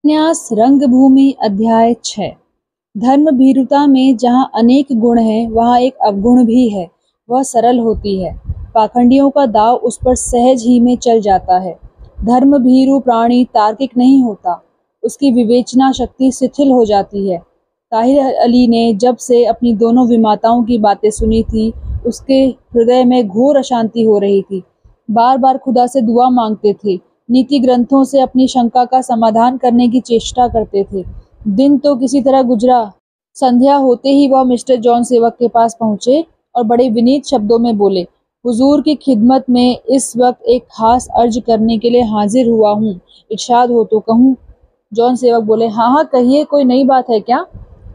उपन्यास रंगभूमि अध्याय 6। धर्म भीरुता में जहाँ अनेक गुण हैं वहाँ एक अवगुण भी है। वह सरल होती है। पाखंडियों का दाव उस पर सहज ही में चल जाता है। धर्म भीरु प्राणी तार्किक नहीं होता, उसकी विवेचना शक्ति शिथिल हो जाती है। ताहिर अली ने जब से अपनी दोनों विमाताओं की बातें सुनी थी, उसके हृदय में घोर अशांति हो रही थी। बार बार खुदा से दुआ मांगते थे, नीति ग्रंथों से अपनी शंका का समाधान करने की चेष्टा करते थे। दिन तो किसी तरह गुजरा। संध्या होते ही वह मिस्टर जॉन सेवक के पास पहुंचे और बड़े विनीत शब्दों में बोले, हुजूर की खिदमत में इस वक्त एक खास अर्ज करने के लिए हाजिर हुआ हूँ, इरशाद हो तो कहूँ। जॉन सेवक बोले, हाँ हाँ कहिए, कोई नई बात है क्या?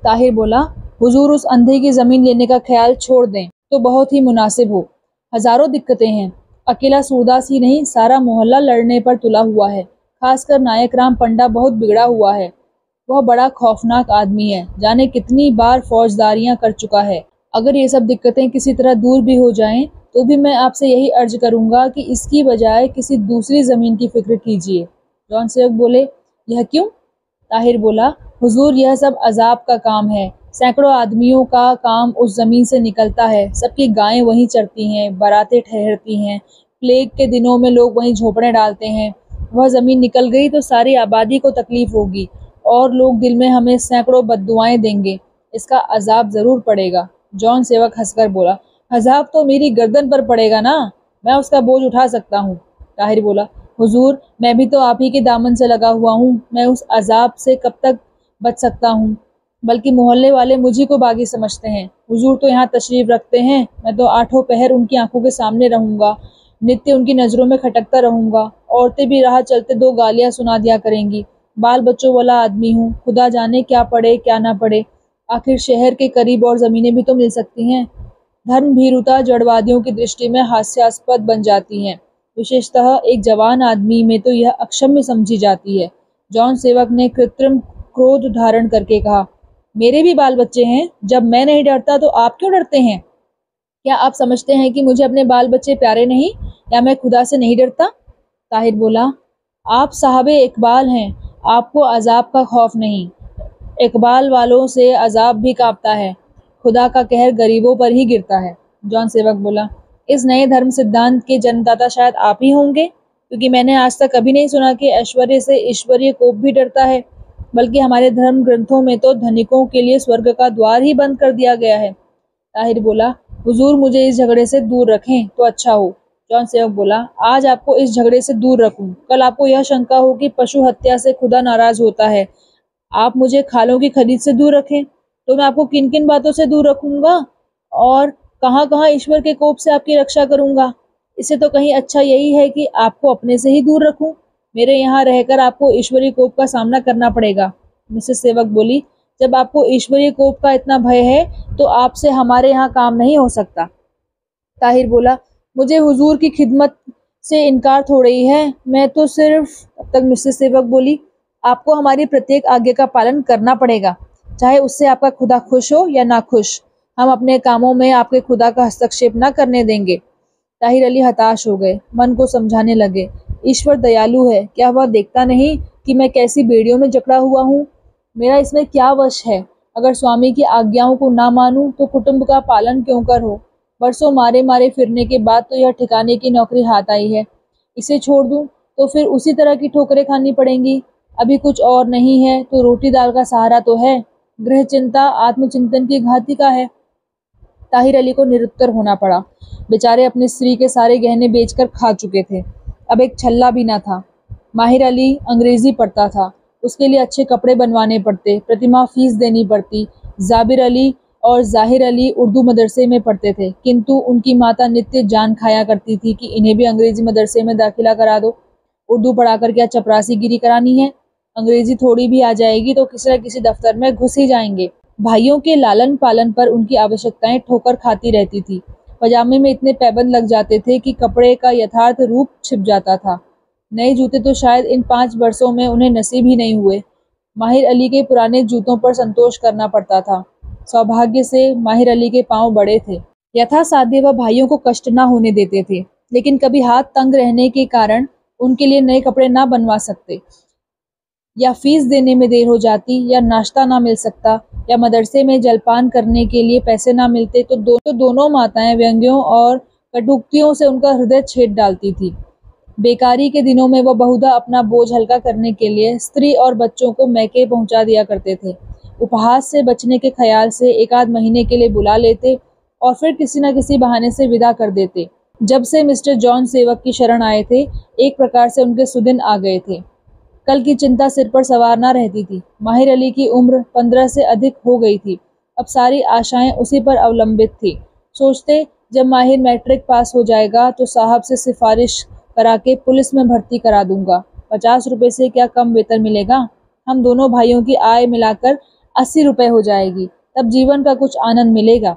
ताहिर बोला, हुजूर उस अंधे की जमीन लेने का ख्याल छोड़ दें तो बहुत ही मुनासिब हो। हजारों दिक्कतें हैं। अकेला सूरदास ही नहीं, सारा मोहल्ला लड़ने पर तुला हुआ है। खासकर नायक राम पंडा बहुत बिगड़ा हुआ है। वह बड़ा खौफनाक आदमी है, जाने कितनी बार फौजदारियां कर चुका है। अगर ये सब दिक्कतें किसी तरह दूर भी हो जाएं, तो भी मैं आपसे यही अर्ज करूंगा कि इसकी बजाय किसी दूसरी जमीन की फिक्र कीजिए। जॉन सेवक बोले, यह क्यों? ताहिर बोला, हुजूर यह सब अजाब का काम है। सैकड़ों आदमियों का काम उस जमीन से निकलता है। सबकी गायें वहीं चरती हैं, बारातें ठहरती हैं। प्लेग के दिनों में लोग वहीं झोपड़े डालते हैं। वह जमीन निकल गई तो सारी आबादी को तकलीफ होगी और लोग दिल में हमें सैकड़ों बद्दुआएं देंगे। इसका अजाब जरूर पड़ेगा। जॉन सेवक हंसकर बोला, अजाब तो मेरी गर्दन पर पड़ेगा ना, मैं उसका बोझ उठा सकता हूँ। ताहिर बोला, हुजूर मैं भी तो आप ही के दामन से लगा हुआ हूँ, मैं उस अजाब से कब तक बच सकता हूँ? बल्कि मोहल्ले वाले मुझी को बागी समझते हैं। हुजूर तो यहाँ तशरीफ रखते हैं, मैं तो आठों पहर उनकी आंखों के सामने रहूंगा, नित्य उनकी नजरों में खटकता रहूंगा। औरतें भी राह चलते दो गालियां सुना दिया करेंगी। बाल बच्चों वाला आदमी हूँ, खुदा जाने क्या पड़े क्या ना पड़े। आखिर शहर के करीब और जमीनें भी तो मिल सकती हैं। धर्म भीरुता जड़वादियों की दृष्टि में हास्यास्पद बन जाती हैं। विशेषतः एक जवान आदमी में तो यह अक्षम्य समझी जाती है। जॉन सेवक ने कृत्रिम क्रोध धारण करके कहा, मेरे भी बाल बच्चे हैं, जब मैं नहीं डरता तो आप क्यों डरते हैं? क्या आप समझते हैं कि मुझे अपने बाल बच्चे प्यारे नहीं, या मैं खुदा से नहीं डरता? ताहिर बोला, आप साहबे इकबाल हैं, आपको अजाब का खौफ नहीं। इकबाल वालों से अजाब भी कांपता है। खुदा का कहर गरीबों पर ही गिरता है। जॉन सेवक बोला, इस नए धर्म सिद्धांत के जन्मदाता शायद आप ही होंगे, क्योंकि मैंने आज तक कभी नहीं सुना कि ऐश्वर्य से ईश्वरीय कोप भी डरता है। बल्कि हमारे धर्म ग्रंथों में तो धनिकों के लिए स्वर्ग का द्वार ही बंद कर दिया गया है। ताहिर बोला, हुजूर मुझे इस झगड़े से दूर रखें तो अच्छा हो। जॉन सेवक बोला, आज आपको इस झगड़े से दूर रखूं, कल आपको यह शंका हो कि पशु हत्या से खुदा नाराज होता है। आप मुझे खालों की खरीद से दूर रखें तो मैं आपको किन किन बातों से दूर रखूंगा और कहाँ कहाँ ईश्वर के कोप से आपकी रक्षा करूंगा। इससे तो कहीं अच्छा यही है कि आपको अपने से ही दूर रखूं। मेरे यहाँ रहकर आपको ईश्वरीय कोप का सामना करना पड़ेगा। मिसेस सेवक बोली, जब आपको ईश्वरीय कोप का इतना भय है तो आपसे हमारे यहाँ काम नहीं हो सकता। ताहिर बोला, मुझे हुजूर की खिदमत से इनकार थोड़ी है, मैं तो सिर्फ। तब तक मिसेस सेवक बोली, आपको हमारी प्रत्येक आज्ञा का पालन करना पड़ेगा, चाहे उससे आपका खुदा खुश हो या ना खुश। हम अपने कामों में आपके खुदा का हस्तक्षेप ना करने देंगे। ताहिर अली हताश हो गए, मन को समझाने लगे, ईश्वर दयालु है, क्या वह देखता नहीं कि मैं कैसी बेड़ियों में जकड़ा हुआ हूँ? मेरा इसमें क्या वश है? अगर स्वामी की आज्ञाओं को ना मानूं तो कुटुंब का पालन क्यों कर हो? बरसों मारे मारे फिरने के बाद तो यह ठिकाने की नौकरी हाथ आई है। इसे छोड़ दूं तो फिर उसी तरह की ठोकरें खानी पड़ेंगी। अभी कुछ और नहीं है तो रोटी दाल का सहारा तो है। गृह चिंता आत्मचिंतन की घातिका है। ताहिर अली को निरुत्तर होना पड़ा। बेचारे अपनी स्त्री के सारे गहने बेचकर खा चुके थे, अब एक छल्ला भी न था। माहिर अली अंग्रेजी पढ़ता था, उसके लिए अच्छे कपड़े बनवाने पड़ते, प्रतिमाह फीस देनी पड़ती। जाबिर अली और जाहिर अली उर्दू मदरसे में पढ़ते थे, किंतु उनकी माता नित्य जान खाया करती थी कि इन्हें भी अंग्रेजी मदरसे में दाखिला करा दो। उर्दू पढ़ाकर क्या चपरासी गिरी करानी है? अंग्रेजी थोड़ी भी आ जाएगी तो किसी न किसी दफ्तर में घुस ही जाएंगे। भाइयों के लालन पालन पर उनकी आवश्यकताएं ठोकर खाती रहती थी। पजामे में इतने पैबंद लग जाते थे कि कपड़े का यथार्थ रूप छिप जाता था। नए जूते तो शायद इन 5 वर्षों में उन्हें नसीब ही नहीं हुए। माहिर अली के पुराने जूतों पर संतोष करना पड़ता था। सौभाग्य से माहिर अली के पांव बड़े थे, यथासाध्य वह भाइयों को कष्ट न होने देते थे, लेकिन कभी हाथ तंग रहने के कारण उनके लिए नए कपड़े ना बनवा सकते। या फीस देने में देर हो जाती, या नाश्ता ना मिल सकता, या मदरसे में जलपान करने के लिए पैसे ना मिलते, तो दोनों माताएं व्यंग्यों और कटुक्तियों से उनका हृदय छेद डालती थी। बेकारी के दिनों में वह बहुधा अपना बोझ हल्का करने के लिए स्त्री और बच्चों को मैके पहुंचा दिया करते थे। उपहास से बचने के ख्याल से एक आध महीने के लिए बुला लेते और फिर किसी न किसी बहाने से विदा कर देते। जब से मिस्टर जॉन सेवक की शरण आए थे, एक प्रकार से उनके सुदिन आ गए थे। कल की चिंता सिर पर सवार न रहती थी। माहिर अली की उम्र 15 से अधिक हो गई थी। अब सारी आशाएं उसी पर अवलंबित थी। सोचते, जब माहिर मैट्रिक पास हो जाएगा तो साहब से सिफारिश करा के पुलिस में भर्ती करा दूंगा। 50 रुपए से क्या कम वेतन मिलेगा। हम दोनों भाइयों की आय मिलाकर 80 रुपए हो जाएगी। तब जीवन का कुछ आनंद मिलेगा।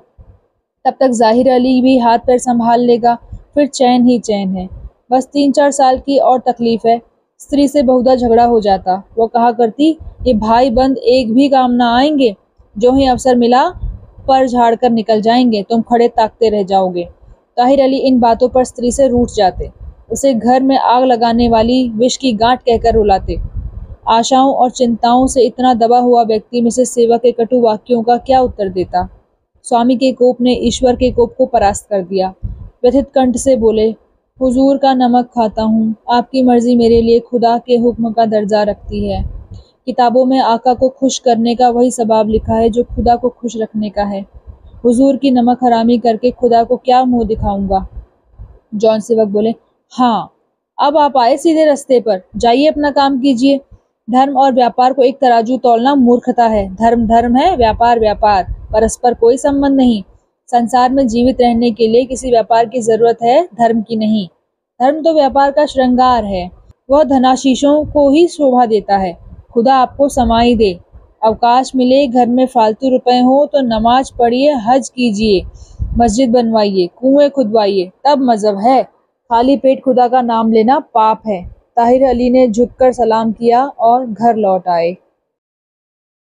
तब तक जाहिर अली भी हाथ पैर संभाल लेगा, फिर चैन ही चैन है। बस 3-4 साल की और तकलीफ है। स्त्री से बहुधा झगड़ा हो जाता। वो कहा करती, ये भाई बंद एक भी काम ना आएंगे। जो ही अवसर मिला पर झाड़ कर निकल जाएंगे, तुम खड़े ताकते रह जाओगे। ताहिर अली इन बातों पर स्त्री से रूठ जाते। उसे घर में आग लगाने वाली विष की गांठ कहकर रुलाते। आशाओं और चिंताओं से इतना दबा हुआ व्यक्ति मिसेस सेवक के कटु वाक्यों का क्या उत्तर देता। स्वामी के कोप ने ईश्वर के कोप को परास्त कर दिया। व्यथित कंठ से बोले, हुजूर का नमक खाता हूँ। आपकी मर्जी मेरे लिए खुदा के हुक्म का दर्जा रखती है। किताबों में आका को खुश करने का वही सबाब लिखा है जो खुदा को खुश रखने का है। हुजूर की नमक हरामी करके खुदा को क्या मुंह दिखाऊंगा। जॉन सेवक बोले, हाँ, अब आप आए सीधे रास्ते पर। जाइए अपना काम कीजिए। धर्म और व्यापार को एक तराजू तौलना मूर्खता है। धर्म धर्म है, व्यापार व्यापार, परस्पर कोई संबंध नहीं। संसार में जीवित रहने के लिए किसी व्यापार की जरूरत है, धर्म की नहीं। धर्म तो व्यापार का श्रृंगार है। वह धनाशीषों को ही शोभा देता है। खुदा आपको समाई दे। अवकाश मिले, घर में फालतू रुपए हो तो नमाज पढ़िए, हज कीजिए, मस्जिद बनवाइए, कुएं खुदवाइए, तब मजहब है। खाली पेट खुदा का नाम लेना पाप है। ताहिर अली ने झुककर सलाम किया और घर लौट आए।